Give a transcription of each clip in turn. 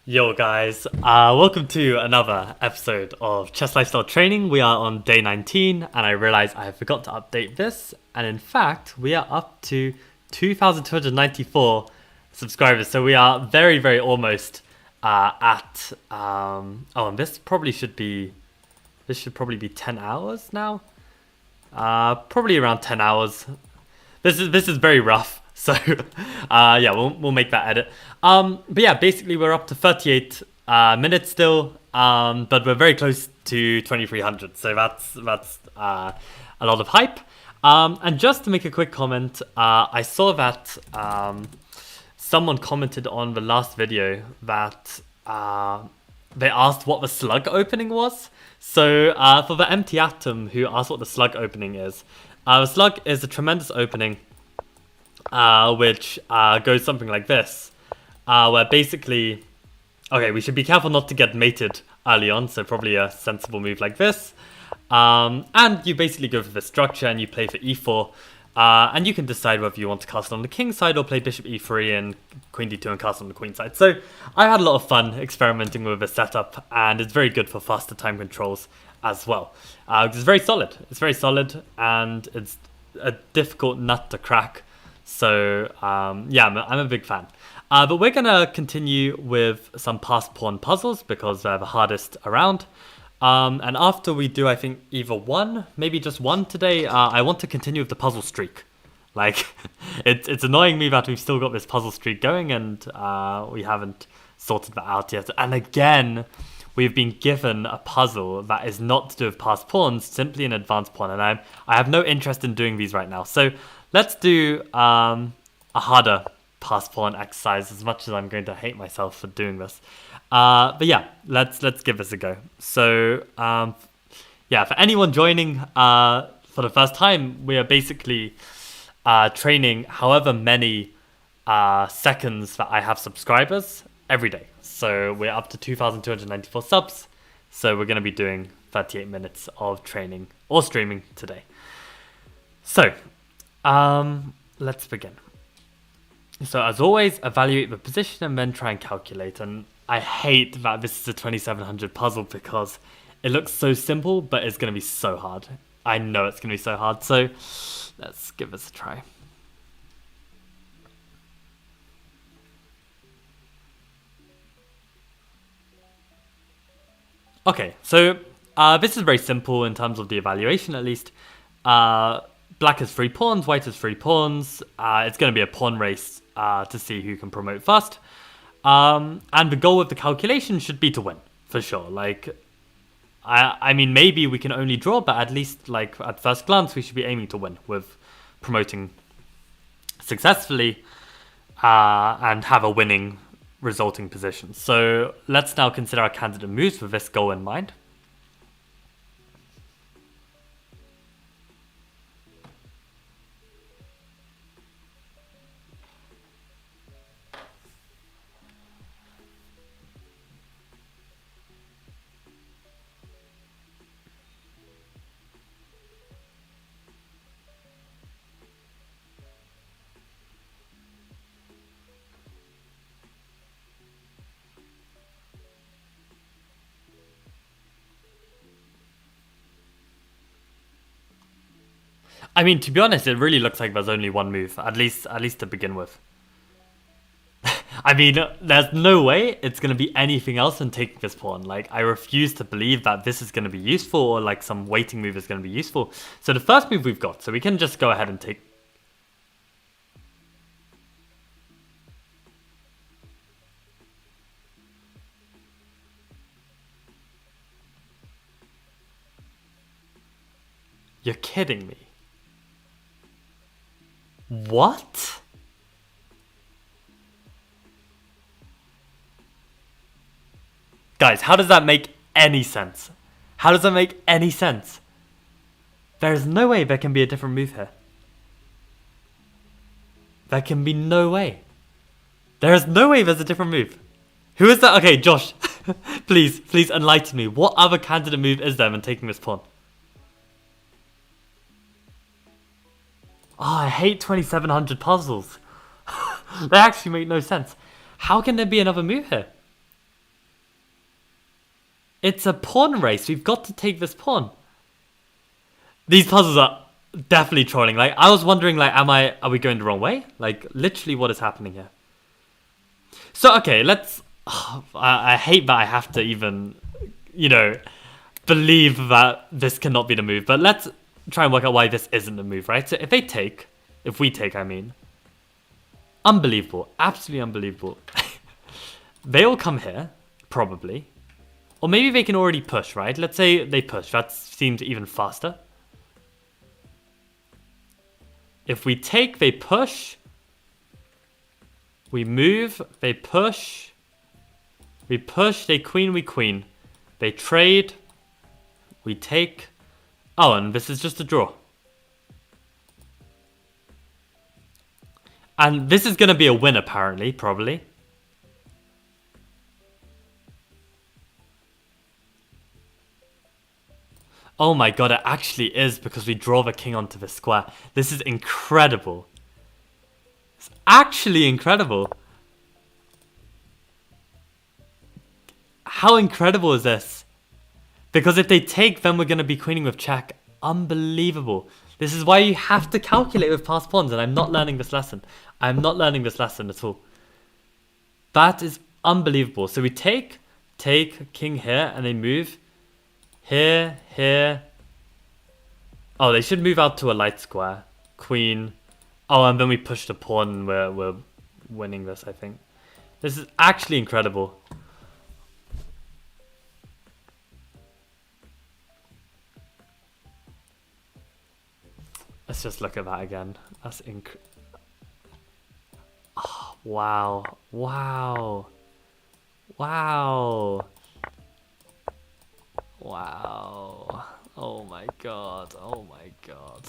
Yo guys, welcome to another episode of Chess Lifestyle Training. We are on day 19 and I realized I forgot to update this, and in fact we are up to 2,294 subscribers, so we are very almost at and this should probably be 10 hours now. Probably around 10 hours. This is very rough. So, yeah, we'll make that edit. But yeah, basically we're up to 38 minutes still, but we're very close to 2,300. So that's a lot of hype. And just to make a quick comment, I saw that someone commented on the last video that they asked what the slug opening was. So for the empty atom who asked what the slug opening is, the slug is a tremendous opening. Which goes something like this, where basically, okay, we should be careful not to get mated early on, so probably a sensible move like this. And you basically go for the structure and you play for e4, and you can decide whether you want to castle on the king side or play bishop e3 and queen d2 and castle on the queen side. So I had a lot of fun experimenting with the setup, and it's very good for faster time controls as well. It's very solid. It's very solid, and it's a difficult nut to crack. So, yeah, I'm a big fan. But we're going to continue with some passed pawn puzzles because they're the hardest around. And after we do, I think, either one, maybe just one today, I want to continue with the puzzle streak. Like, it's annoying me that we've still got this puzzle streak going and we haven't sorted that out yet. And again, we've been given a puzzle that is not to do with passed pawns, simply an advanced pawn. And I have no interest in doing these right now. So let's do a harder passed pawn exercise, as much as I'm going to hate myself for doing this. But yeah, let's give this a go. So yeah, for anyone joining for the first time, we are basically training however many seconds that I have subscribers every day. So we're up to 2,294 subs. So we're going to be doing 38 minutes of training or streaming today. So let's begin. So as always, evaluate the position and then try and calculate. And I hate that this is a 2700 puzzle because it looks so simple, but it's going to be so hard. I know it's going to be so hard. So let's give this a try. Okay, so this is very simple in terms of the evaluation, at least. Black has 3 pawns, white has 3 pawns. It's going to be a pawn race to see who can promote first. And the goal of the calculation should be to win, for sure. Like, I mean, maybe we can only draw, but at least, like, at first glance, we should be aiming to win with promoting successfully and have a winning resulting position. So let's now consider our candidate moves with this goal in mind. I mean, to be honest, it really looks like there's only one move, at least to begin with. I mean, there's no way it's going to be anything else than taking this pawn. Like, I refuse to believe that this is going to be useful or like some waiting move is going to be useful. So the first move we've got, so we can just go ahead and take... You're kidding me. What? Guys, how does that make any sense? How does that make any sense? There is no way there can be a different move here. There can be no way. There is no way there's a different move. Who is that? Okay, Josh, please enlighten me. What other candidate move is there than taking this pawn? Oh, I hate 2700 puzzles. They actually make no sense. How can there be another move here? It's a pawn race. We've got to take this pawn. These puzzles are definitely trolling. Like, I was wondering, like, are we going the wrong way? Like, literally what is happening here? So, okay, let's... I hate that I have to even, you know, believe that this cannot be the move. But let's try and work out why this isn't the move, right? So if we take, I mean. Unbelievable. Absolutely unbelievable. They all come here, probably. Or maybe they can already push, right? Let's say they push. That seems even faster. If we take, they push. We move, they push. We push, they queen, we queen. They trade. We take. Oh, and this is just a draw. And this is going to be a win, apparently, probably. Oh my god, it actually is because we draw the king onto the square. This is incredible. It's actually incredible. How incredible is this? Because if they take, then we're going to be queening with check. Unbelievable. This is why you have to calculate with passed pawns, and I'm not learning this lesson. I'm not learning this lesson at all. That is unbelievable. So we take king here, and they move here, here. Oh, they should move out to a light square. Queen. Oh, and then we push the pawn, and we're winning this, I think. This is actually incredible. Let's just look at that again. That's oh, wow. Wow. Wow. Wow. Oh my god. Oh my god.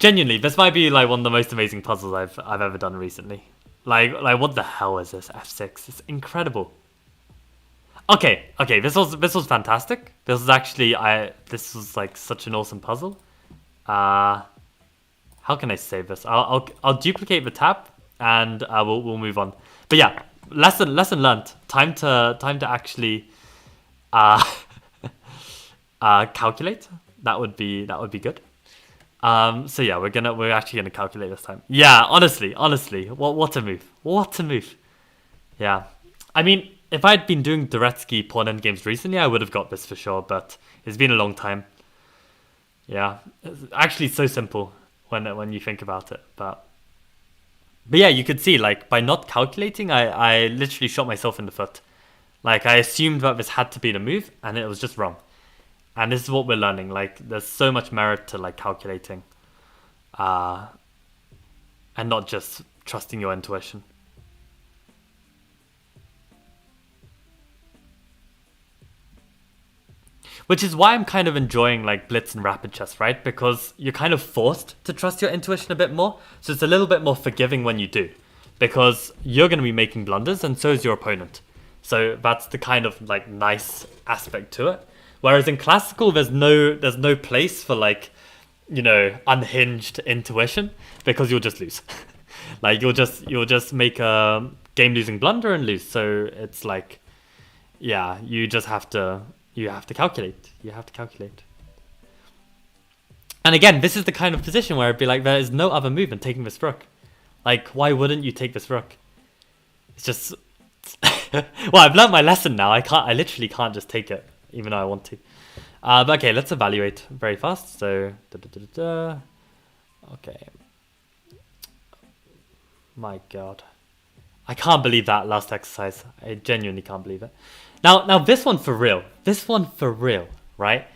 Genuinely, this might be like one of the most amazing puzzles I've ever done recently. Like what the hell is this? F6. It's incredible. Okay, this was fantastic. This was actually this was like such an awesome puzzle. How can I save this? I'll duplicate the tab and we'll move on. But yeah, lesson learned. Time to actually calculate. That would be good. So yeah, we're actually gonna calculate this time. Yeah, honestly, what a move. What a move. Yeah. I mean, if I'd been doing Dvoretsky pawn endgames recently, I would have got this for sure, but it's been a long time. Yeah, it's actually so simple when you think about it. But yeah, you could see, like, by not calculating, I literally shot myself in the foot. Like, I assumed that this had to be the move, and it was just wrong. And this is what we're learning. Like, there's so much merit to, like, calculating. And not just trusting your intuition. Which is why I'm kind of enjoying like Blitz and Rapid Chess, right? Because you're kind of forced to trust your intuition a bit more. So it's a little bit more forgiving when you do. Because you're going to be making blunders and so is your opponent. So that's the kind of like nice aspect to it. Whereas in classical, there's no place for like, you know, unhinged intuition because you'll just lose. Like you'll just make a game losing blunder and lose. So it's like, yeah, you have to calculate. You have to calculate. And again, this is the kind of position where it'd be like, there is no other move than taking this rook. Like, why wouldn't you take this rook? It's just... well, I've learned my lesson now. I literally can't just take it, even though I want to. But okay, let's evaluate very fast. So, okay. My god. I can't believe that last exercise. I genuinely can't believe it. Now this one for real. This one for real, right?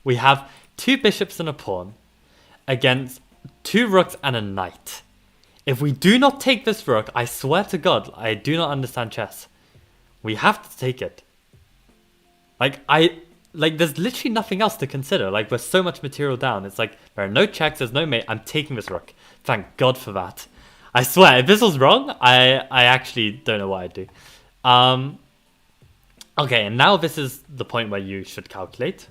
We have 2 bishops and a pawn against 2 rooks and a knight. If we do not take this rook, I swear to God, I do not understand chess. We have to take it. Like, there's literally nothing else to consider. Like, we're so much material down. It's like, there are no checks, there's no mate. I'm taking this rook. Thank God for that. I swear, if this was wrong, I actually don't know what I'd do. Okay, and now this is the point where you should calculate.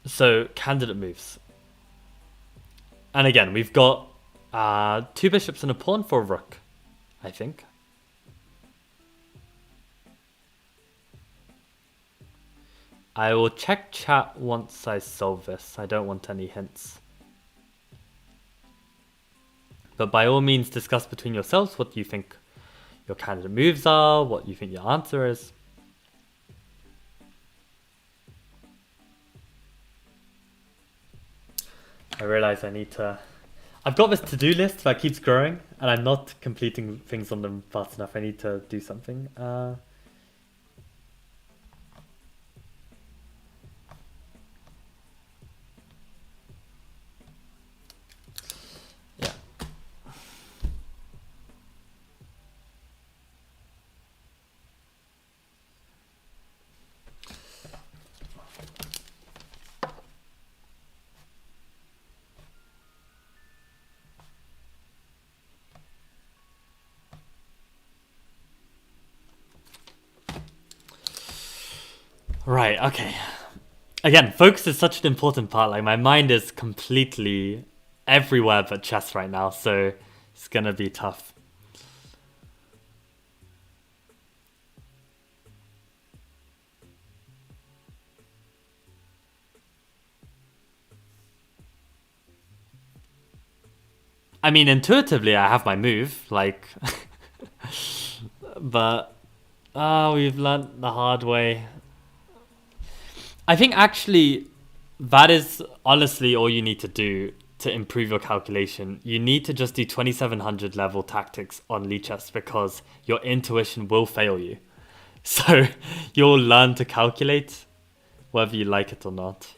So, candidate moves. And again, we've got 2 bishops and a pawn for a rook, I think. I will check chat once I solve this. I don't want any hints. But by all means, discuss between yourselves what you think your candidate moves are, what you think your answer is. I realize I need to... I've got this to-do list that keeps growing, and I'm not completing things on them fast enough. I need to do something. Yeah. Right, okay. Again, focus is such an important part. Like, my mind is completely everywhere but chess right now, so it's gonna be tough. I mean, intuitively, I have my move, like... but... we've learnt the hard way. I think actually that is honestly all you need to do to improve your calculation. You need to just do 2700 level tactics on Lichess because your intuition will fail you. So you'll learn to calculate whether you like it or not.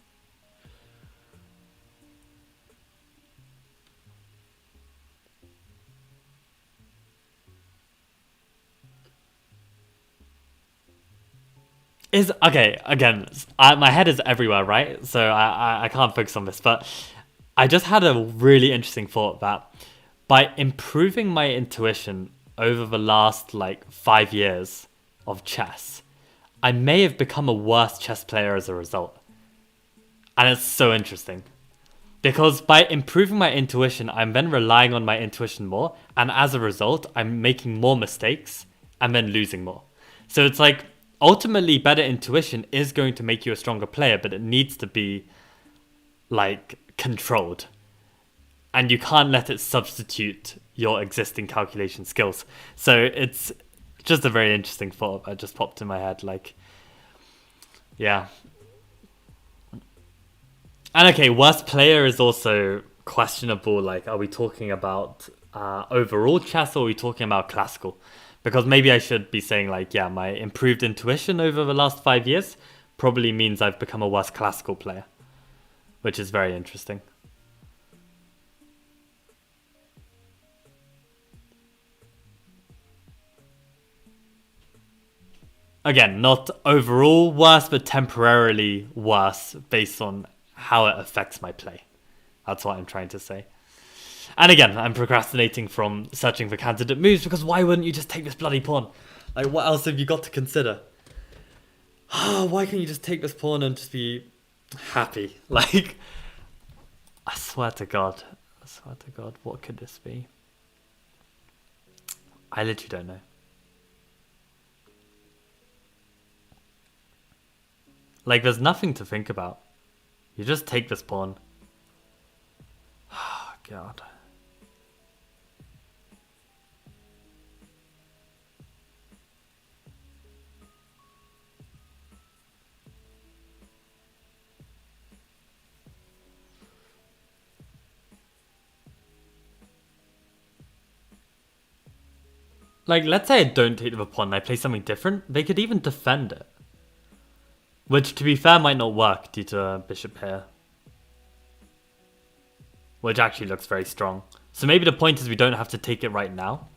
Okay, again, my head is everywhere, right? So I can't focus on this, but I just had a really interesting thought that by improving my intuition over the last like 5 years of chess, I may have become a worse chess player as a result. And it's so interesting. Because by improving my intuition, I'm then relying on my intuition more, and as a result, I'm making more mistakes and then losing more. So it's like ultimately better intuition is going to make you a stronger player, but it needs to be like controlled. And you can't let it substitute your existing calculation skills. So it's just a very interesting thought that just popped in my head. Like, yeah. And okay, worst player is also questionable. Like, are we talking about overall chess or are we talking about classical? Because maybe I should be saying like, yeah, my improved intuition over the last 5 years probably means I've become a worse classical player, which is very interesting. Again, not overall worse, but temporarily worse based on how it affects my play. That's what I'm trying to say. And again, I'm procrastinating from searching for candidate moves because why wouldn't you just take this bloody pawn? Like, what else have you got to consider? Why can't you just take this pawn and just be happy? Like, I swear to God. I swear to God, what could this be? I literally don't know. Like, there's nothing to think about. You just take this pawn. Oh, God. Like, let's say I don't take the pawn and I play something different. They could even defend it. Which, to be fair, might not work due to bishop here. Which actually looks very strong. So maybe the point is we don't have to take it right now.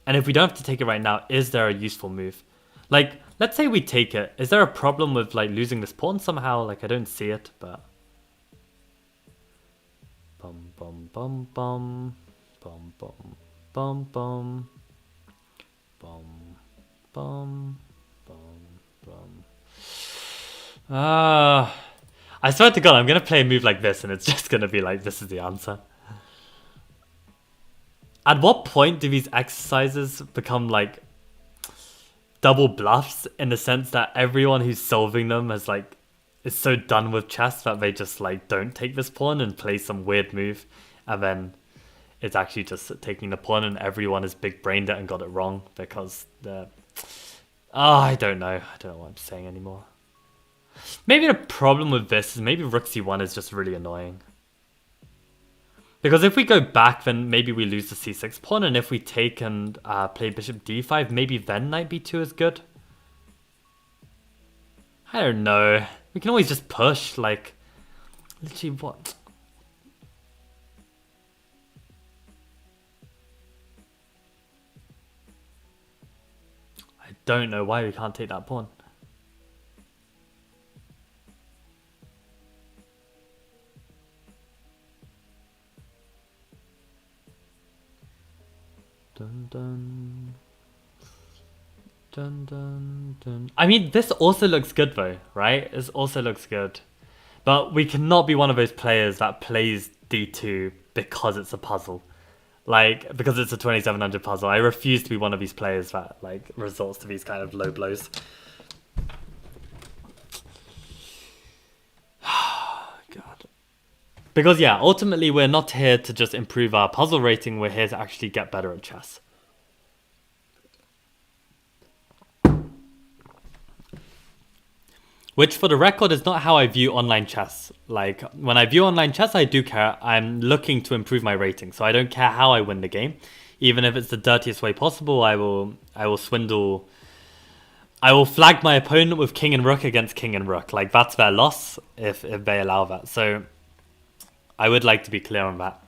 And if we don't have to take it right now, is there a useful move? Like, let's say we take it. Is there a problem with like losing this pawn somehow? Like, I don't see it, but... Bum, bum, bum, bum. Bum, bum, bum, bum. Bum, bum, bum, bum. I swear to God, I'm gonna play a move like this and it's just gonna be like, this is the answer. At what point do these exercises become like double bluffs in the sense that everyone who's solving them is like, is so done with chess that they just like don't take this pawn and play some weird move, and then it's actually just taking the pawn and everyone is big brained it and got it wrong because the I don't know. I don't know what I'm saying anymore. Maybe the problem with this is maybe rook c1 is just really annoying. Because if we go back, then maybe we lose the c6 pawn, and if we take and play bishop d5, maybe then knight b2 is good. I don't know. We can always just push, like, literally what? I don't know why we can't take that pawn. Dun dun. Dun dun dun. I mean, this also looks good though, right? This also looks good. But we cannot be one of those players that plays d2 because it's a puzzle. Like, because it's a 2700 puzzle. I refuse to be one of these players that, like, resorts to these kind of low blows. God. Because, yeah, ultimately we're not here to just improve our puzzle rating. We're here to actually get better at chess. Which, for the record, is not how I view online chess. Like, when I view online chess, I do care. I'm looking to improve my rating, so I don't care how I win the game. Even if it's the dirtiest way possible, I will swindle. I will flag my opponent with king and rook against king and rook. Like, that's their loss if they allow that. So, I would like to be clear on that.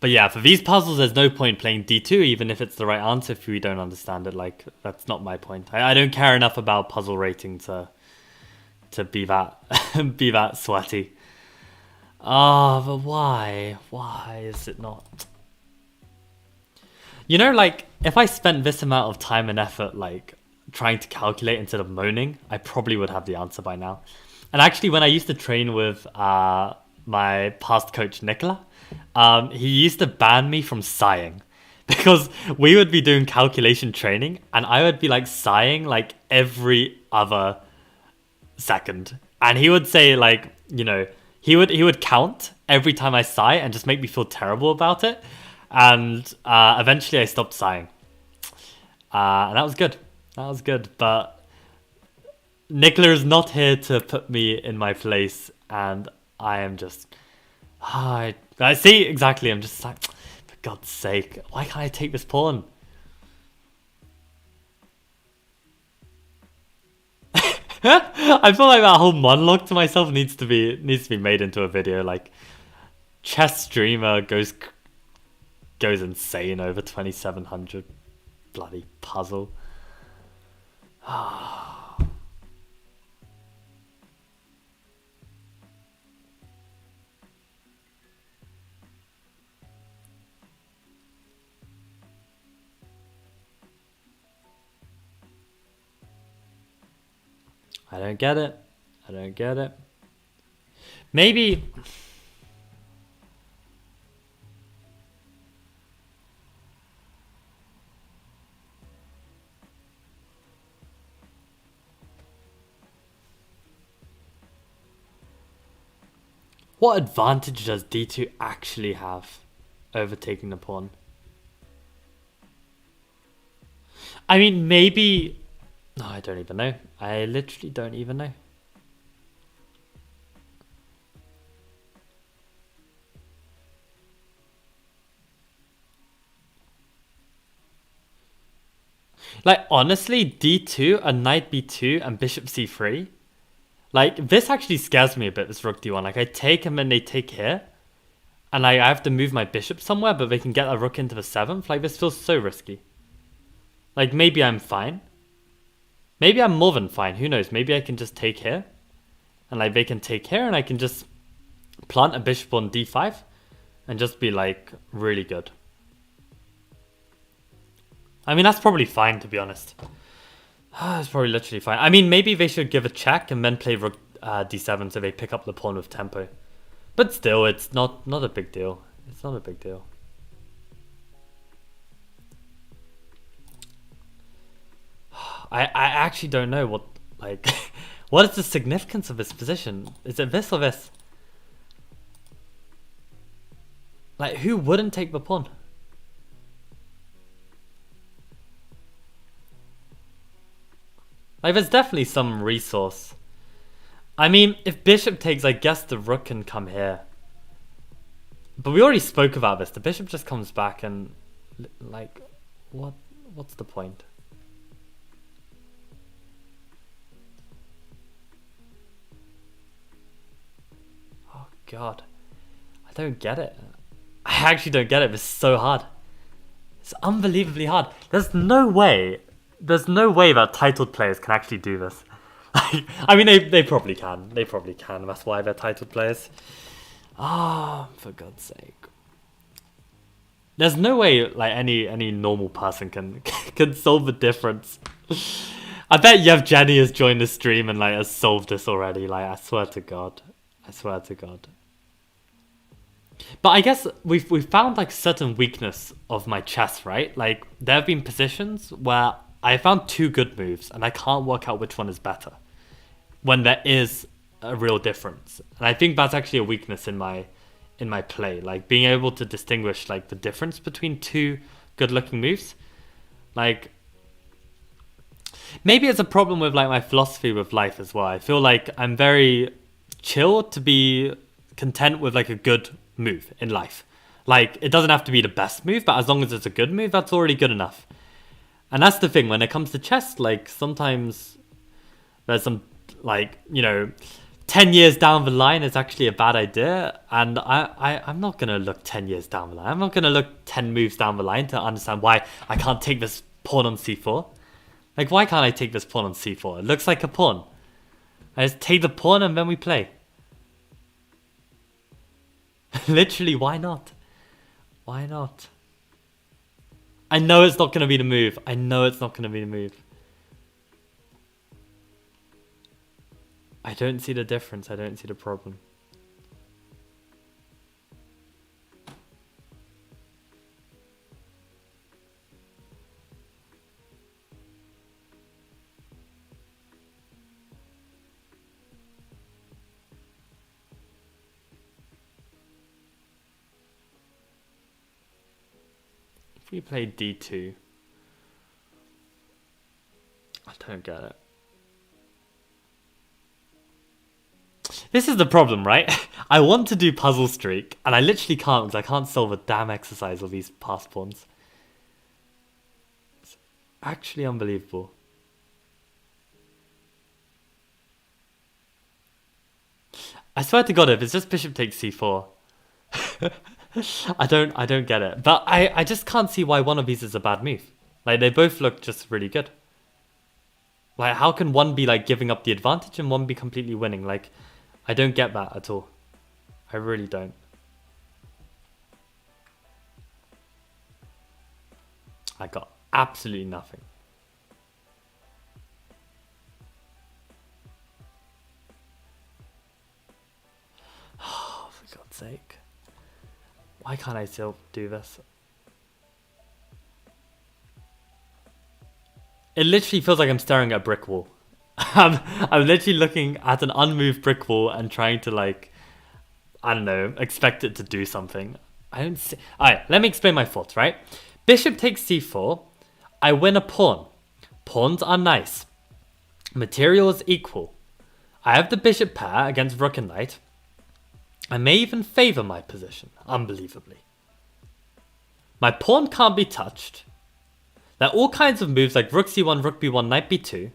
But yeah, for these puzzles, there's no point playing d2, even if it's the right answer if we don't understand it. Like, that's not my point. I don't care enough about puzzle rating to be that be that sweaty. But why? Why is it not? You know, like, if I spent this amount of time and effort, like, trying to calculate instead of moaning, I probably would have the answer by now. And actually, when I used to train with my past coach, Nicola, he used to ban me from sighing because we would be doing calculation training and I would be like sighing like every other second, and he would say, like, you know, he would count every time I sigh and just make me feel terrible about it, and eventually I stopped sighing, and that was good. But Nicola is not here to put me in my place, and I am just I see, exactly. I'm just like, for God's sake, why can't I take this pawn? I feel like that whole monologue to myself needs to be made into a video. Like, chess streamer goes insane over 2700 bloody puzzle. I don't get it. I don't get it. Maybe... What advantage does d2 actually have over taking the pawn? I mean, maybe... No, I don't even know. I literally don't even know. Like, honestly, d2, a knight b2, and bishop c3. Like, this actually scares me a bit, this rook d1. Like, I take him and they take here. And I have to move my bishop somewhere, but they can get a rook into the 7th. Like, this feels so risky. Like, maybe I'm fine. Maybe I'm more than fine. Who knows? Maybe I can just take here. And, like, they can take here, and I can just plant a bishop on d5. And just be, like, really good. I mean, that's probably fine, to be honest. It's probably literally fine. I mean, maybe they should give a check and then play rook d7 so they pick up the pawn with tempo. But still, it's not a big deal. It's not a big deal. I actually don't know what, like, what is the significance of this position? Is it this or this? Like, who wouldn't take the pawn? Like, there's definitely some resource. I mean, if bishop takes, I guess the rook can come here. But we already spoke about this. The bishop just comes back and, like, what's the point? Oh, God. I don't get it. I actually don't get it. It's so hard. It's unbelievably hard. There's no way that titled players can actually do this. I mean, they probably can. They probably can. That's why they're titled players. Ah, for God's sake. There's no way like any normal person can can solve the difference. I bet Yevgeny has joined the stream and like has solved this already. Like, I swear to God. I swear to God. But I guess we've found like certain weakness of my chess, right? Like, there have been positions where I found two good moves and I can't work out which one is better when there is a real difference. And I think that's actually a weakness in my play, like being able to distinguish like the difference between two good looking moves. Like, maybe it's a problem with like my philosophy with life as well. I feel like I'm very chill to be content with like a good move in life. Like, it doesn't have to be the best move, but as long as it's a good move, that's already good enough. And that's the thing when it comes to chess. Like, sometimes there's some, like, you know, 10 years down the line is actually a bad idea, and I'm not gonna look 10 years down the line. I'm not gonna look 10 moves down the line to understand why I can't take this pawn on c4. Like, why can't I take this pawn on c4? It looks like a pawn. I just take the pawn and then we play. Literally, why not? Why not? I know it's not gonna be the move. I know it's not gonna be the move. I don't see the difference. I don't see the problem. If we play d2, I don't get it. This is the problem, right? I want to do puzzle streak, and I literally can't because I can't solve a damn exercise of these pass pawns. It's actually unbelievable. I swear to God, if it's just bishop takes c4, I don't get it. But I just can't see why one of these is a bad move. Like, they both look just really good. Like, how can one be like giving up the advantage and one be completely winning? Like, I don't get that at all. I really don't. I got absolutely nothing. Oh, for God's sake. Why can't I still do this? It literally feels like I'm staring at a brick wall. I'm literally looking at an unmoved brick wall and trying to, like, I don't know, expect it to do something. I don't see. Alright, let me explain my thoughts, right? Bishop takes c4. I win a pawn. Pawns are nice. Material is equal. I have the bishop pair against rook and knight. I may even favor my position, unbelievably. My pawn can't be touched. There are all kinds of moves like rook c1, rook b1, knight b2.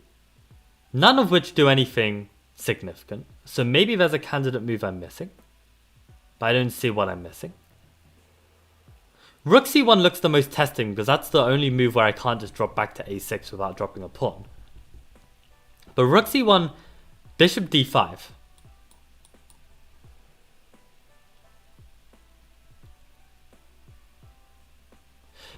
None of which do anything significant. So maybe there's a candidate move I'm missing. But I don't see what I'm missing. Rook c1 looks the most testing because that's the only move where I can't just drop back to a6 without dropping a pawn. But rook c1, bishop d5.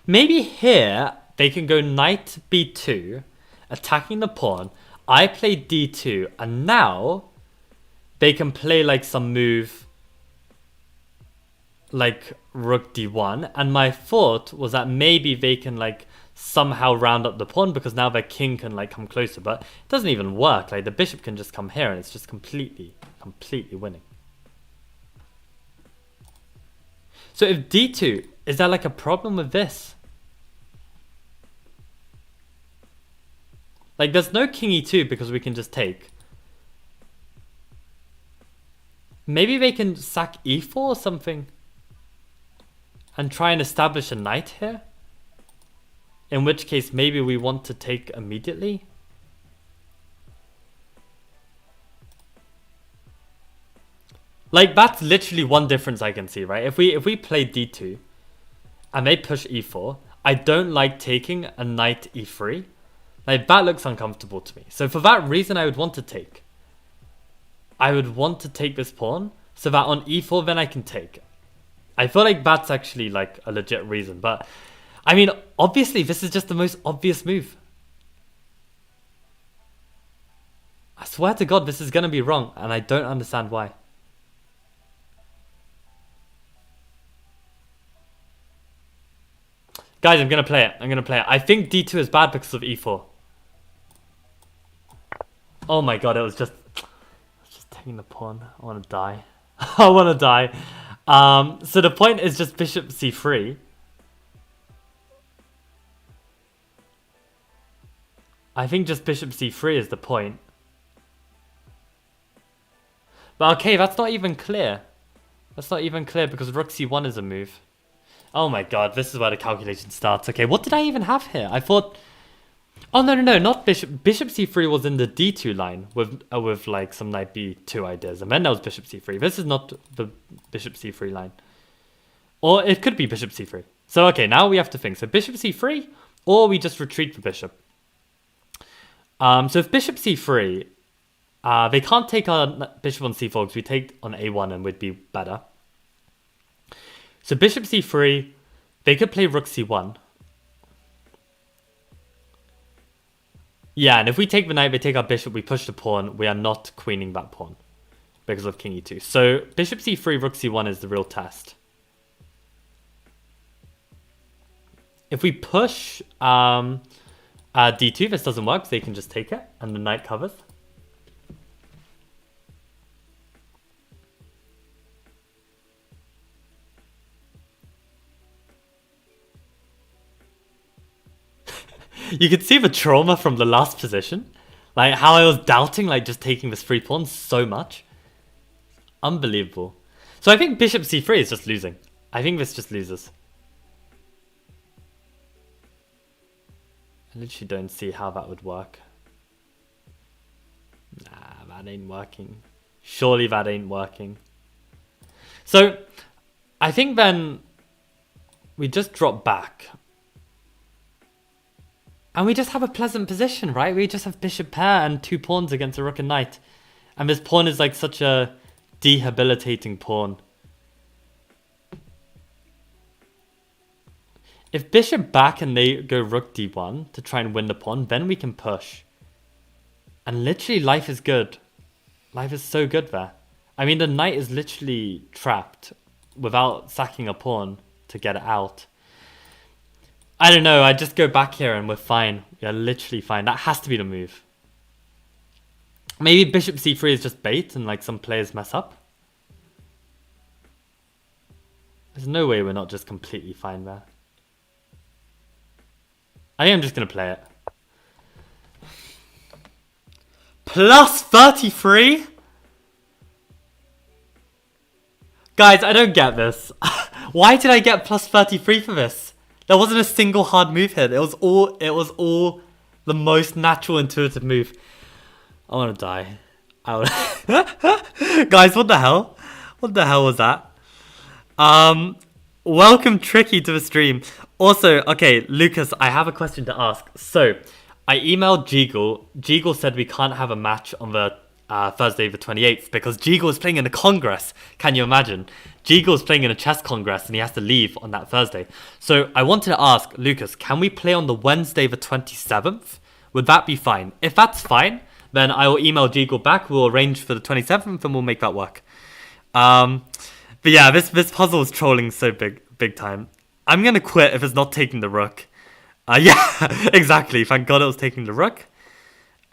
Maybe here they can go knight b2 attacking the pawn. I played d2, and now they can play like some move like rook d1. And my thought was that maybe they can like somehow round up the pawn because now their king can like come closer. But it doesn't even work. Like the bishop can just come here and it's just completely winning. So if d2, is there like a problem with this? Like there's no king e2 because we can just take. Maybe they can sack e4 or something and try and establish a knight here. In which case maybe we want to take immediately. Like that's literally one difference I can see, right? If we play d2 and they push e4, I don't like taking a knight e3. Like that looks uncomfortable to me. So for that reason I would want to take. I would want to take this pawn so that on e4 then I can take. I feel like that's actually like a legit reason. But I mean, obviously this is just the most obvious move. I swear to God this is going to be wrong and I don't understand why. Guys, I'm going to play it. I think d2 is bad because of e4. Oh my God, it was just taking the pawn. I want to die. I want to die. So the point is just bishop c3. I think just bishop c3 is the point. But okay, that's not even clear. That's not even clear because rook c1 is a move. Oh my God, this is where the calculation starts. Okay, what did I even have here? I thought... Oh, no, not bishop. Bishop c3 was in the d2 line with like some knight b2 ideas. And then there was bishop c3. This is not the bishop c3 line. Or it could be bishop c3. So, okay, now we have to think. So bishop c3, or we just retreat the bishop. So if bishop c3, they can't take our bishop on c4 because we take on a1 and would be better. So bishop c3, they could play rook c1. Yeah, and if we take the knight, they take our bishop, we push the pawn, we are not queening that pawn because of king e2. So bishop c3, rook c1 is the real test. If we push d2, this doesn't work, so they can just take it and the knight covers. You could see the trauma from the last position. Like how I was doubting like just taking this free pawn so much. Unbelievable. So I think bishop c3 is just losing. I think this just loses. I literally don't see how that would work. Nah, that ain't working. Surely that ain't working. So I think then we just drop back. And we just have a pleasant position, right? We just have bishop pair and two pawns against a rook and knight. And this pawn is like such a debilitating pawn. If bishop back and they go rook d1 to try and win the pawn, then we can push. And literally life is good. Life is so good there. I mean, the knight is literally trapped without sacking a pawn to get it out. I don't know, I just go back here and we're fine. We are literally fine. That has to be the move. Maybe bishop c3 is just bait and like some players mess up. There's no way we're not just completely fine there. I think I'm just going to play it. Plus 33? Guys, I don't get this. Why did I get plus 33 for this? There wasn't a single hard move here. It was all the most natural, intuitive move. I want to die. Guys, what the hell? What the hell was that? Welcome Tricky to the stream. Also, okay, Lucas, I have a question to ask. So, I emailed Jeagle. Jeagle said we can't have a match on the Thursday the 28th because Jeagle is playing in a congress. Can you imagine? Jeagle is playing in a chess congress and he has to leave on that Thursday. So I wanted to ask, Lucas, can we play on the Wednesday the 27th, Would that be fine? If that's fine, then I will email Jeagle back. We'll arrange for the 27th and we'll make that work. But yeah, this puzzle is trolling so big time. I'm gonna quit if it's not taking the rook. Yeah, exactly. Thank God it was taking the rook.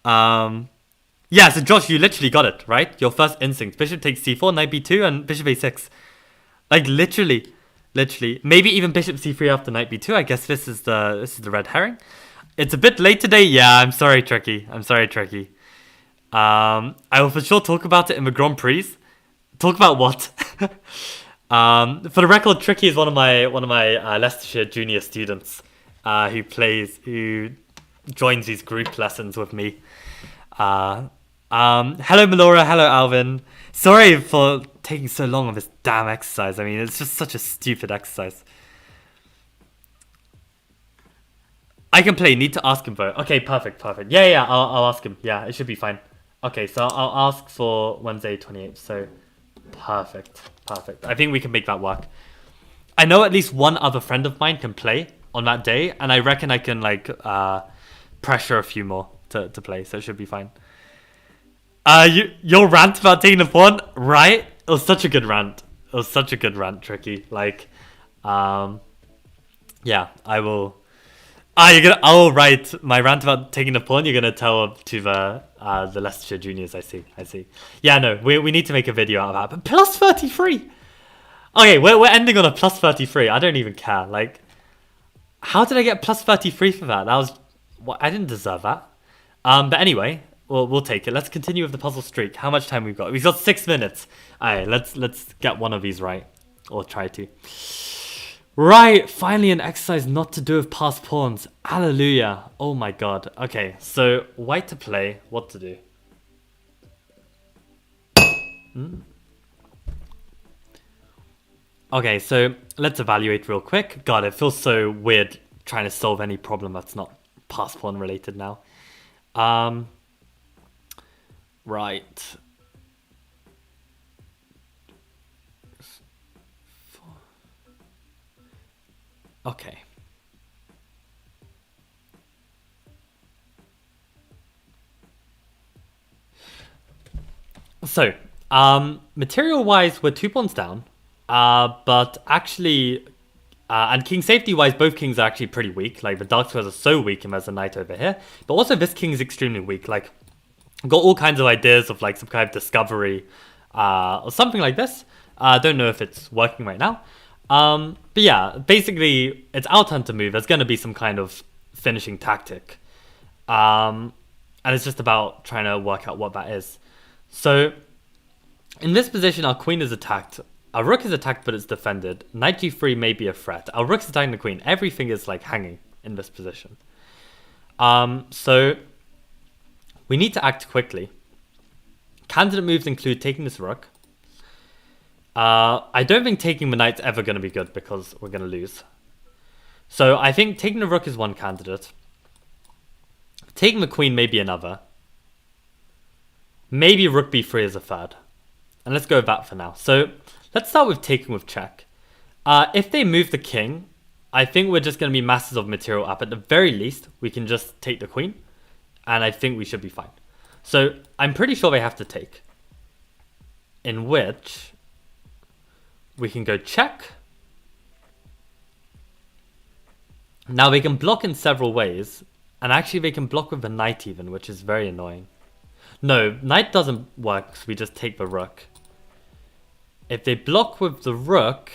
Yeah, so Josh, you literally got it, right? Your first instinct. Bishop takes c4, knight b2, and bishop a6. Like literally. Maybe even bishop c3 after knight b2. I guess this is the red herring. It's a bit late today. Yeah, I'm sorry, Tricky. I will for sure talk about it in the Grand Prix. Talk about what? For the record, Tricky is one of my Leicestershire junior students who joins these group lessons with me. Hello Melora, hello Alvin. Sorry for taking so long on this damn exercise. I mean, it's just such a stupid exercise. I can play, need to ask him though. Okay, perfect. Yeah, I'll ask him. Yeah, it should be fine. Okay, so I'll ask for Wednesday 28th, so perfect. I think we can make that work. I know at least one other friend of mine can play on that day, and I reckon I can like pressure a few more to play, so it should be fine. Your rant about taking the pawn, right? It was such a good rant. Tricky. Like, yeah, I will. I'll write my rant about taking the pawn. You're gonna tell to the Leicestershire juniors. I see. Yeah, no, we need to make a video out of that. But plus 33. Okay, we're ending on a plus 33. I don't even care. Like, how did I get plus 33 for that? That was I didn't deserve that. But anyway, we'll take it. Let's continue with the puzzle streak. How much time we've got? We've got 6 minutes. Alright, let's get one of these right, or try to. Right, finally an exercise not to do with passed pawns. Hallelujah. Oh my god. Okay, so white to play. What to do? Okay, so let's evaluate real quick. God, it feels so weird trying to solve any problem that's not passed pawn related now. Right. Okay. So, material-wise, we're 2 pawns down. But actually, and king safety-wise, both kings are actually pretty weak. Like, the dark squares are so weak, and there's a knight over here. But also, this king is extremely weak. Like, I've got all kinds of ideas of, like, some kind of discovery, or something like this. I don't know if it's working right now. But yeah, basically, it's our turn to move. There's going to be some kind of finishing tactic. And it's just about trying to work out what that is. So, in this position, our queen is attacked. Our rook is attacked, but it's defended. Knight g3 may be a threat. Our rook is attacking the queen. Everything is, like, hanging in this position. So, we need to act quickly. Candidate moves include taking this rook. I don't think taking the knight's ever going to be good because we're going to lose. So I think taking the rook is one candidate. Taking the queen may be another. Maybe rook b3 is a third. And let's go with that for now. So let's start with taking with check. If they move the king, I think we're just going to be masses of material up. At the very least, we can just take the queen. And I think we should be fine. So I'm pretty sure they have to take. In which we can go check. Now they can block in several ways. And actually they can block with the knight even, which is very annoying. No, knight doesn't work, so we just take the rook. If they block with the rook,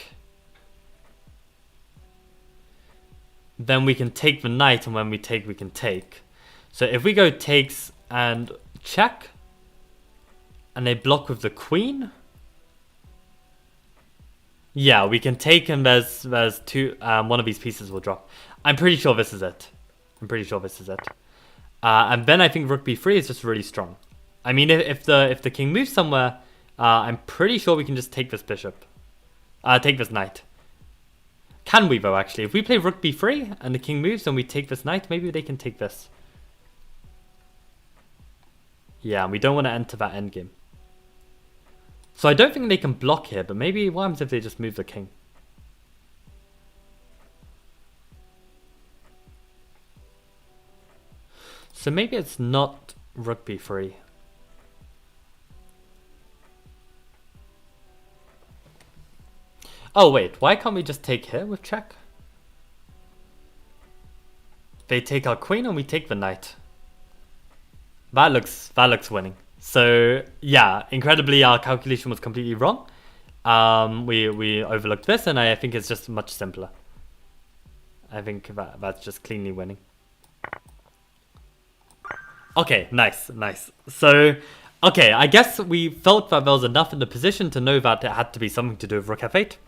then we can take the knight, and when we take, we can take. So if we go takes and check, and they block with the queen, yeah, we can take, and there's two. One of these pieces will drop. I'm pretty sure this is it. And then I think rook b3 is just really strong. I mean, if the king moves somewhere, I'm pretty sure we can just take this bishop, take this knight. Can we though? Actually, if we play rook b3 and the king moves and we take this knight, maybe they can take this. Yeah, we don't want to enter that endgame. So I don't think they can block here, but maybe what happens if they just move the king? So maybe it's not rook b3. Oh wait, why can't we just take here with check? They take our queen and we take the knight. That looks winning. So yeah, incredibly our calculation was completely wrong. We overlooked this, and I think it's just much simpler. I think that's just cleanly winning. Okay, nice. So, okay, I guess we felt that there was enough in the position to know that it had to be something to do with rook f8.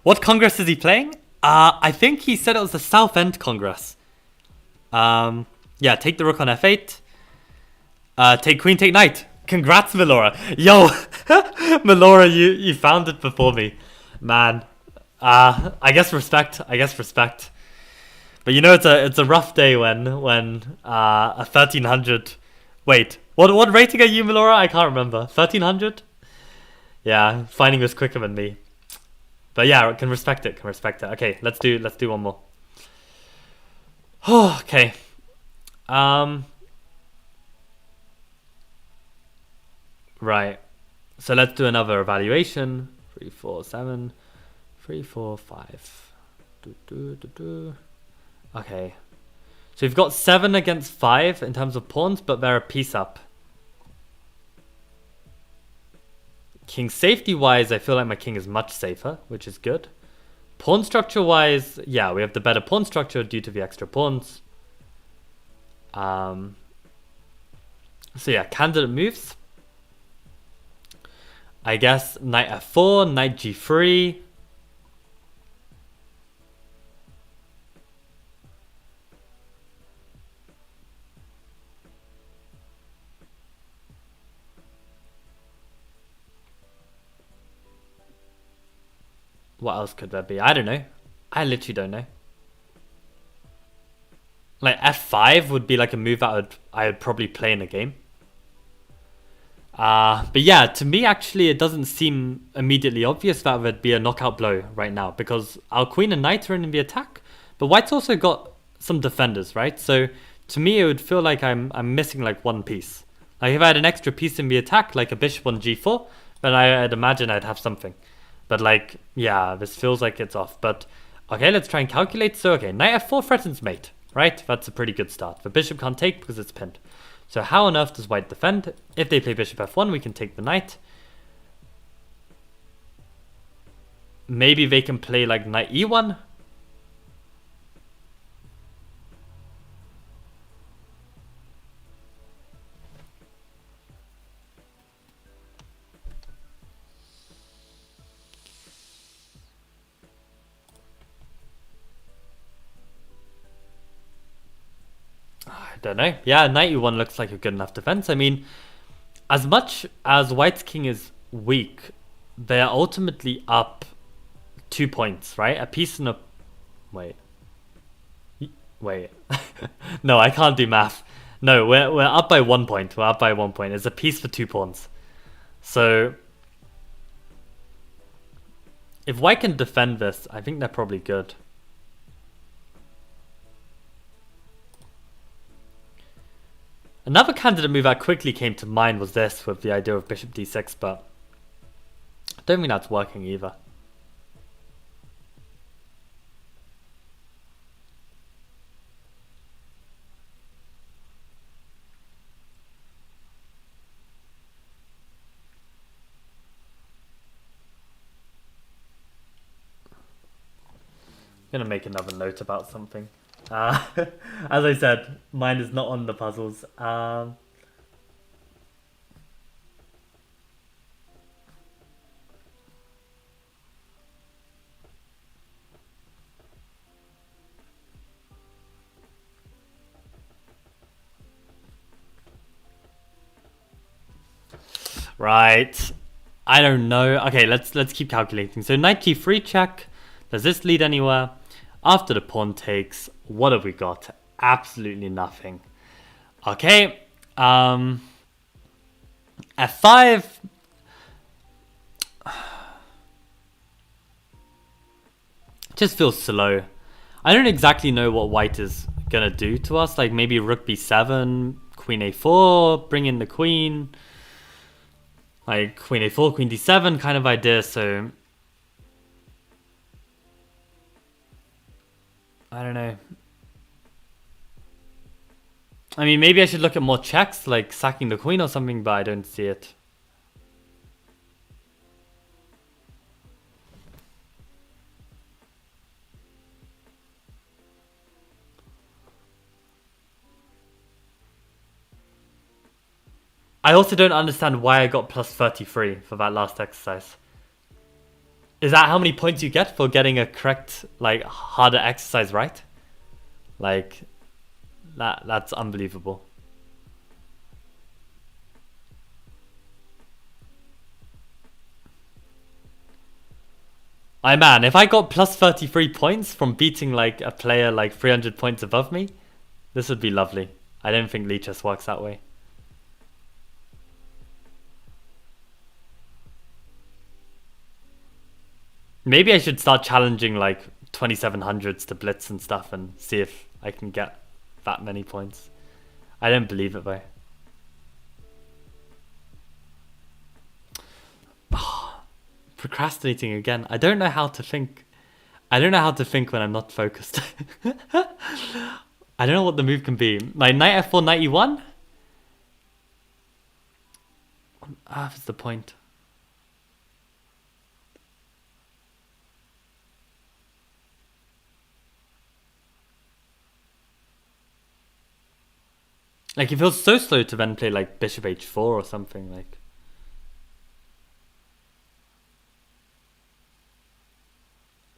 What Congress is he playing? I think he said it was the Southend Congress. Yeah, take the rook on f8. Take queen, take knight. Congrats, Melora. Yo, Melora, you found it before me. Man, I guess respect. But you know, it's a rough day when a 1300. Wait, what rating are you, Melora? I can't remember. 1300. Yeah, finding was quicker than me. But yeah, can respect it. Okay, let's do one more. Okay. Right. So let's do another evaluation. 3, 4, 7. 3, 4, 5. Okay. So we've got 7 against 5 in terms of pawns, but they're a piece up. King safety wise, I feel like my king is much safer, which is good. Pawn structure wise, yeah, we have the better pawn structure due to the extra pawns. So yeah, candidate moves. I guess knight f4, knight g3. What else could there be? I don't know. I literally don't know. Like f5 would be like a move that I would probably play in a game. But yeah, to me actually it doesn't seem immediately obvious that would be a knockout blow right now, because our queen and knight are in the attack, but white's also got some defenders, right? So to me it would feel like I'm missing like one piece. Like if I had an extra piece in the attack, like a bishop on g4, then I'd imagine I'd have something. But like, yeah, this feels like it's off. But okay, let's try and calculate. So okay, knight f4 threatens mate, right? That's a pretty good start. The bishop can't take because it's pinned. So how on earth does white defend? If they play bishop f1, we can take the knight. Maybe they can play like knight e1. I don't know. Yeah, knight e1 looks like a good enough defense. I mean, as much as white's king is weak, they're ultimately up 2 points, right? A piece and a... Wait. No, I can't do math. No, we're up by 1 point. It's a piece for 2 pawns. So if white can defend this, I think they're probably good. Another candidate move that quickly came to mind was this, with the idea of bishop d6, but I don't think that's working either. I'm gonna make another note about something. As I said, mine is not on the puzzles. Right. I don't know. Okay, let's keep calculating. So knight g3 check. Does this lead anywhere? After the pawn takes, what have we got? Absolutely nothing. Okay. f5. Just feels slow. I don't exactly know what white is gonna do to us. Like maybe rook b7, queen a4, bring in the queen. Like queen a4, queen d7 kind of idea. So I don't know. I mean, maybe I should look at more checks, like sacking the queen or something, but I don't see it. I also don't understand why I got plus 33 for that last exercise. Is that how many points you get for getting a correct, like, harder exercise right? Like, that's unbelievable. Man, if I got plus 33 points from beating, like, a player, like, 300 points above me, this would be lovely. I don't think Lichess works that way. Maybe I should start challenging like 2700s to blitz and stuff and see if I can get that many points. I don't believe it though. Oh, procrastinating again. I don't know how to think. I don't know how to think when I'm not focused. I don't know what the move can be. Like knight f4, knight e1? What on earth is the point? Like it feels so slow to then play like bishop h4 or something like.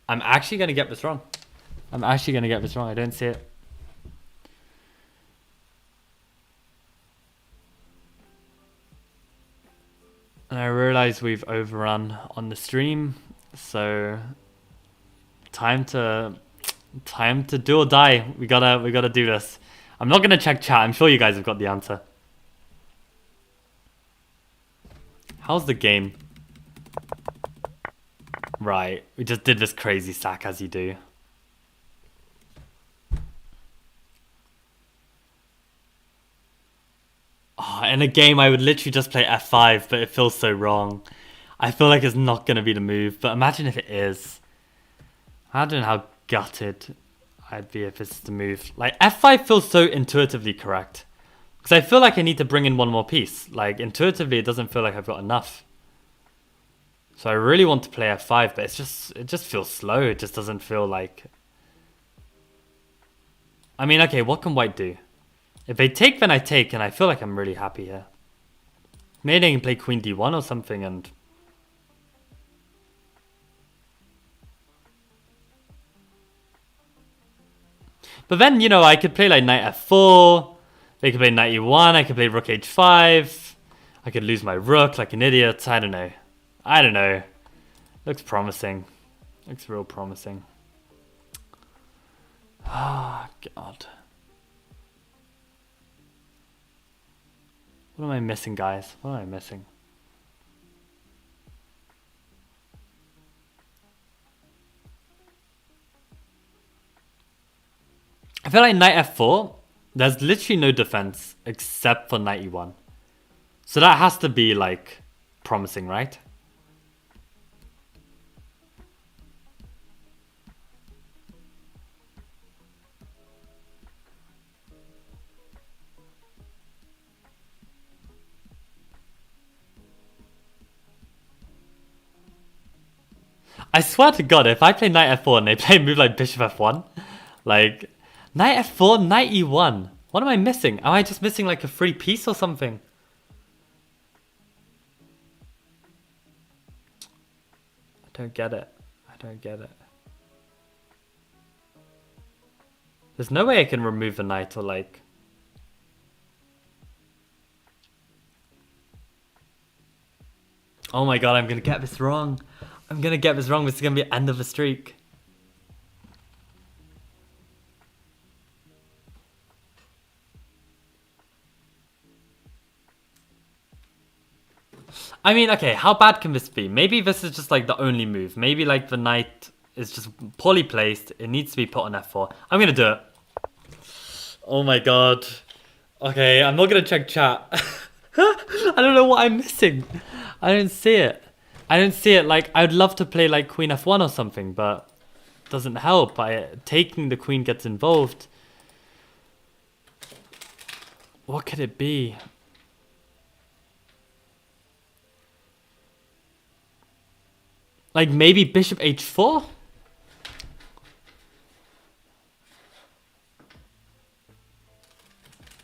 I'm actually gonna get this wrong. I don't see it. And I realize we've overrun on the stream, so time to do or die. We gotta do this. I'm not gonna check chat. I'm sure you guys have got the answer. How's the game? Right, we just did this crazy sack as you do. Oh, in a game I would literally just play f5, but it feels so wrong. I feel like it's not gonna be the move, but imagine if it is. Imagine how gutted I'd be if it's the move. Like f5 feels so intuitively correct. Because I feel like I need to bring in one more piece. Like intuitively it doesn't feel like I've got enough. So I really want to play f5, but it just feels slow. It just doesn't feel like... I mean, okay, what can white do? If they take, then I take, and I feel like I'm really happy here. Maybe they can play queen d1 or something and... But then, you know, I could play like knight f4. They could play knight e1. I could play rook h5. I could lose my rook like an idiot. I don't know. Looks promising. Looks real promising. Ah, oh, God. What am I missing, guys? What am I missing? I feel like knight f4, there's literally no defense except for knight e1. So that has to be like promising, right? I swear to God, if I play knight f4 and they play a move like bishop f1, like knight f4, knight e1. What am I missing? Am I just missing like a free piece or something? I don't get it. There's no way I can remove a knight or like... Oh my God, I'm gonna get this wrong. This is gonna be the end of the streak. I mean, okay, how bad can this be? Maybe this is just like the only move. Maybe like the knight is just poorly placed. It needs to be put on f4. I'm gonna do it. Oh my god. Okay, I'm not gonna check chat. I don't know what I'm missing. I don't see it. I don't see it. Like, I'd love to play like Queen F1 or something, but it doesn't help. By taking the queen gets involved. What could it be? Like maybe bishop h4?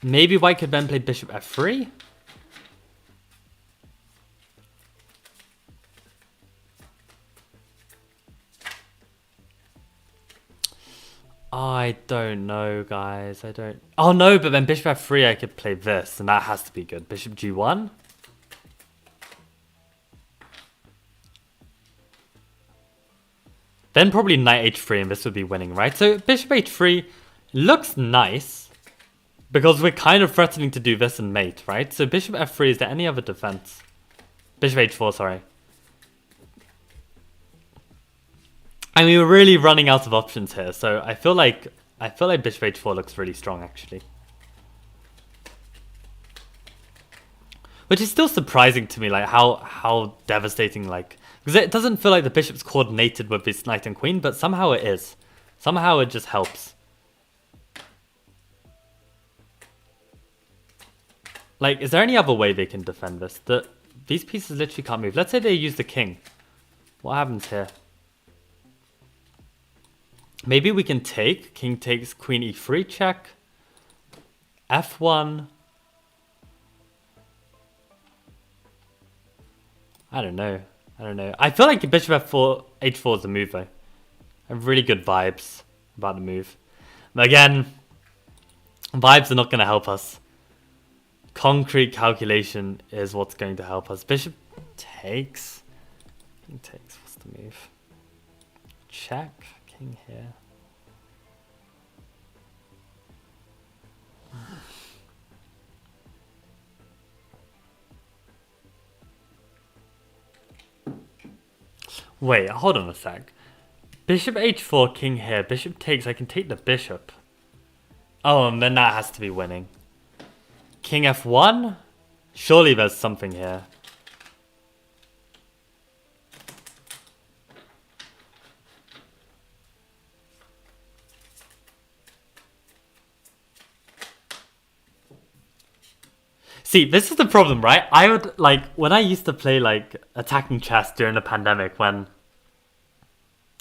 Maybe white could then play bishop f3? I don't know, guys. I don't... Oh, no, but then bishop f3, I could play this, and that has to be good. Bishop g1? Then probably knight h3, and this would be winning, right? So bishop h3 looks nice, because we're kind of threatening to do this and mate, right? So bishop f3, is there any other defense? Bishop h4, sorry. I mean, we're really running out of options here, so I feel like bishop h4 looks really strong, actually. Which is still surprising to me, like how devastating, like, because it doesn't feel like the bishop's coordinated with this knight and queen, but somehow it is. Somehow it just helps. Like, is there any other way they can defend this? These pieces literally can't move. Let's say they use the king. What happens here? Maybe we can take. King takes queen e3 check. f1. I don't know. I feel like bishop f4, h4 is the move though. I have really good vibes about the move. But again, vibes are not going to help us. Concrete calculation is what's going to help us. Bishop takes. King takes. What's the move? Check. King here. Wait, hold on a sec. Bishop h4, king here. Bishop takes. I can take the bishop. Oh, and then that has to be winning. King f1? Surely there's something here. See, this is the problem, right? I would, like, when I used to play, like, attacking chess during the pandemic, when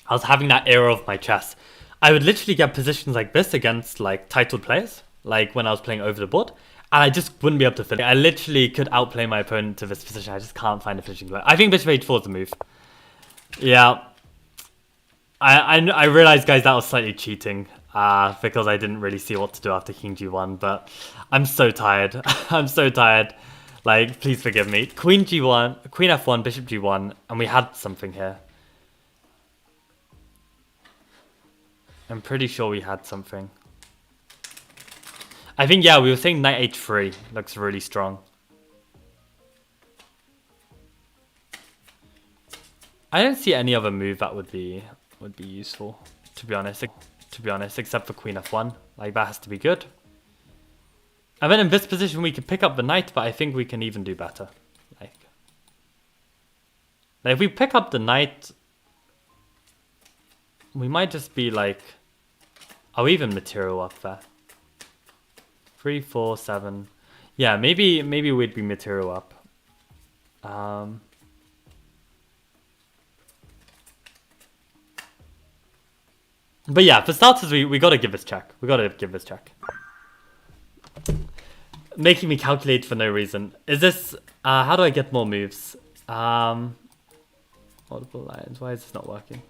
I was having that era of my chess, I would literally get positions like this against, like, titled players, like, when I was playing over the board, and I just wouldn't be able to finish. I literally could outplay my opponent to this position. I just can't find a finishing play. I think bishop h4 is the move. Yeah. I realized, guys, that was slightly cheating. Because I didn't really see what to do after king g1, but I'm so tired. I'm so tired. Like, please forgive me. Queen g1, queen f1, bishop g1, and we had something here. I'm pretty sure we had something. I think, yeah, we were saying knight h3 looks really strong. I don't see any other move that would be useful, to be honest. Except for queen f1. Like, that has to be good. And then in this position we can pick up the knight, but I think we can even do better. Like if we pick up the knight, we might just be like, oh, even material up there. 3, 4, 7. Yeah, maybe we'd be material up. But yeah, for starters, we gotta give this check. We gotta give this check. Making me calculate for no reason. Is this... how do I get more moves? Multiple lines. Why is this not working?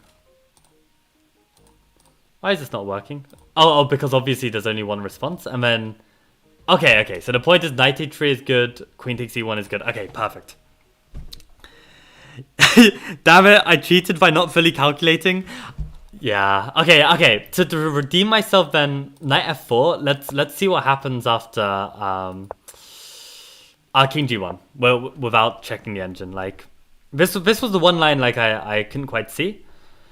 Why is this not working? Oh, because obviously there's only one response. And then... Okay. So the point is knight h3 is good. Queen takes e1 is good. Okay, perfect. Damn it, I cheated by not fully calculating. Yeah. Okay. To redeem myself, then knight f4. Let's see what happens after king g1. Well, without checking the engine, like this was the one line like I couldn't quite see,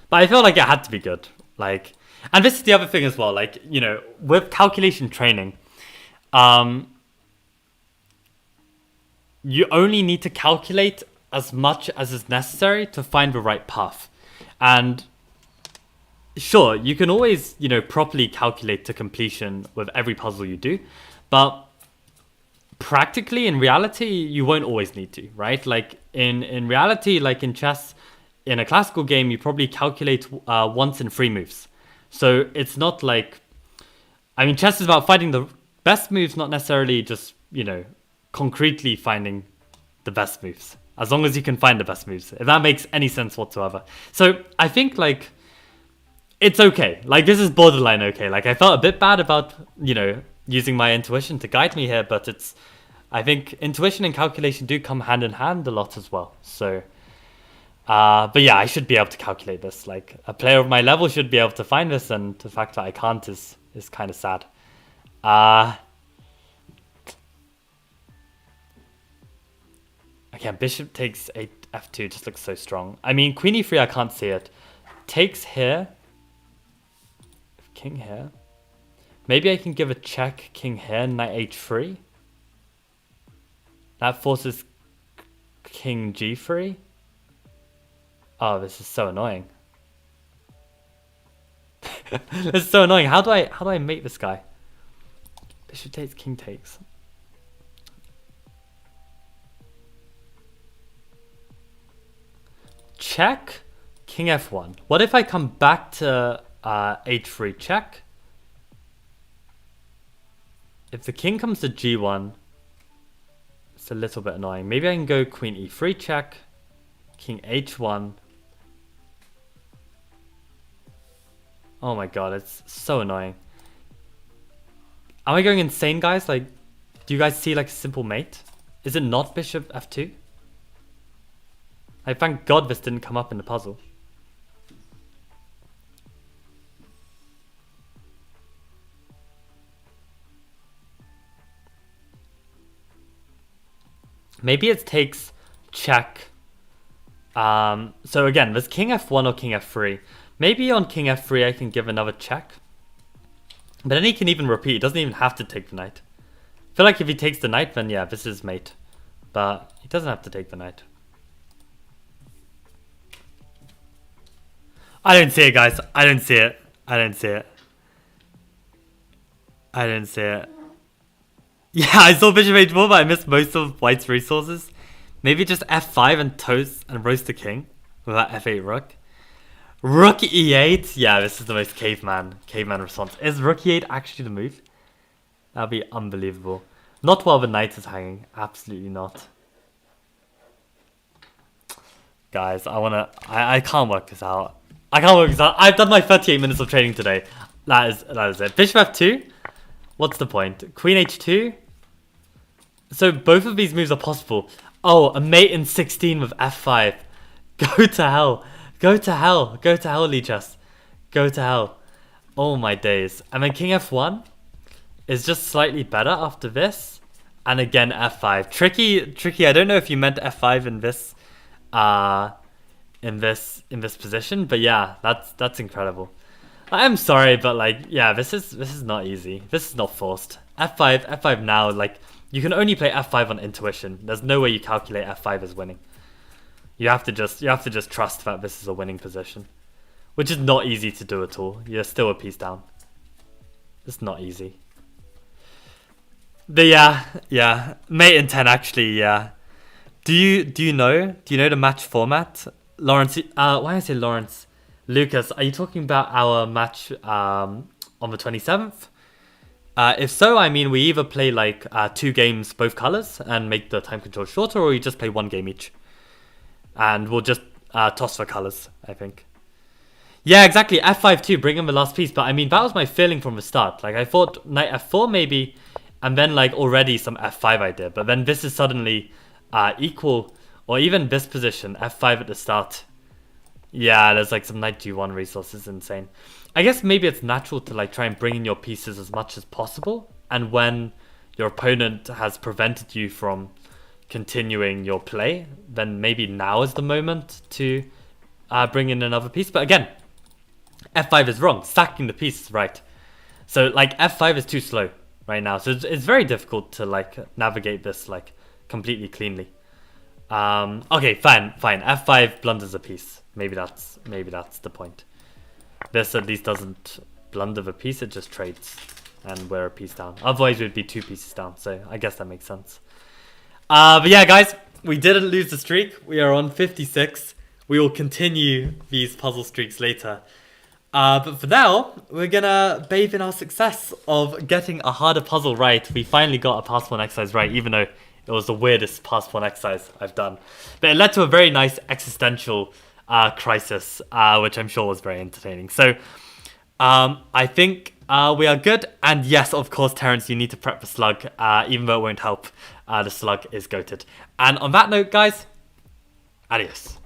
but I felt like it had to be good. Like, and this is the other thing as well. Like, you know, with calculation training, you only need to calculate as much as is necessary to find the right path. And sure, you can always, you know, properly calculate to completion with every puzzle you do, but practically in reality, you won't always need to, right? Like in reality, like in chess, in a classical game, you probably calculate once in 3 moves. So it's not like, I mean, chess is about finding the best moves, not necessarily just, you know, concretely finding the best moves. As long as you can find the best moves, if that makes any sense whatsoever. So I think like it's okay. Like this is borderline okay. Like I felt a bit bad about, you know, using my intuition to guide me here, but it's, I think intuition and calculation do come hand in hand a lot as well. So, but yeah, I should be able to calculate this. Like a player of my level should be able to find this, and the fact that I can't is kind of sad. Again, bishop takes f2 just looks so strong. I mean, queen e3, I can't see it. Takes here. King here. Maybe I can give a check king here, knight h3. That forces king g3. Oh, this is so annoying. This is so annoying. How do I mate this guy? Bishop takes, king takes. Check, king f1. What if I come back to h3 check? If the king comes to g1, it's a little bit annoying. Maybe I can go queen e3 check, king h1. Oh my god, it's so annoying. Am I going insane, guys? Like, do you guys see like a simple mate? Is it not bishop f2? I thank God this didn't come up in the puzzle. Maybe it takes check. So again, there's king f1 or king f3. Maybe on king f3 I can give another check. But then he can even repeat. He doesn't even have to take the knight. I feel like if he takes the knight, then yeah, this is mate. But he doesn't have to take the knight. I don't see it, guys. I don't see it. I don't see it. I didn't see it. Yeah, I saw bishop h4, but I missed most of white's resources. Maybe just f5 and toast and roast the king without f8 rook. Rook e8. Yeah, this is the most caveman response. Is rook e8 actually the move? That'd be unbelievable. Not while the knight is hanging. Absolutely not. Guys, I can't work this out. I can't work this out. I've done my 38 minutes of training today. That is it. Bishop f2. What's the point? Queen h2. So both of these moves are possible. Oh, a mate in 16 with f5. Go to hell. Go to hell. Go to hell, Lichess. Go to hell. Oh my days. And then king f1 is just slightly better after this. And again, f5. Tricky. I don't know if you meant f5 in this in this position, but yeah, that's incredible. I'm sorry, but like, yeah, this is not easy. This is not forced. F5 now, like, you can only play f5 on intuition. There's no way you calculate f5 as winning. You have to just trust that this is a winning position, which is not easy to do at all. You're still a piece down. It's not easy. But yeah, mate in 10 actually, yeah. Do you know the match format? Lawrence, why did I say Lawrence? Lucas, are you talking about our match on the 27th? If so, I mean, we either play like 2 games both colors and make the time control shorter, or you just play 1 game each. And we'll just toss for colors, I think. Yeah, exactly. f5 too, bring in the last piece. But I mean, that was my feeling from the start. Like, I thought knight f4 maybe, and then like already some f5 I did. But then this is suddenly equal, or even this position, f5 at the start. Yeah, there's like some knight g1 resources, insane. I guess maybe it's natural to like try and bring in your pieces as much as possible. And when your opponent has prevented you from continuing your play, then maybe now is the moment to bring in another piece. But again, F5 is wrong. Stacking the piece is right. So like F5 is too slow right now. So it's very difficult to like navigate this like completely cleanly. Okay, fine. F5 blunders a piece. Maybe that's the point. This at least doesn't blunder the piece. It just trades, and we're a piece down. Otherwise, we'd be 2 pieces down. So I guess that makes sense. But yeah, guys, we didn't lose the streak. We are on 56. We will continue these puzzle streaks later. But for now, we're gonna bathe in our success of getting a harder puzzle right. We finally got a past 1 exercise right, even though it was the weirdest past 1 exercise I've done. But it led to a very nice existential crisis, which I'm sure was very entertaining. So I think we are good. And yes, of course, Terrence, you need to prep the slug, even though it won't help. The slug is goated. And on that note, guys, adios.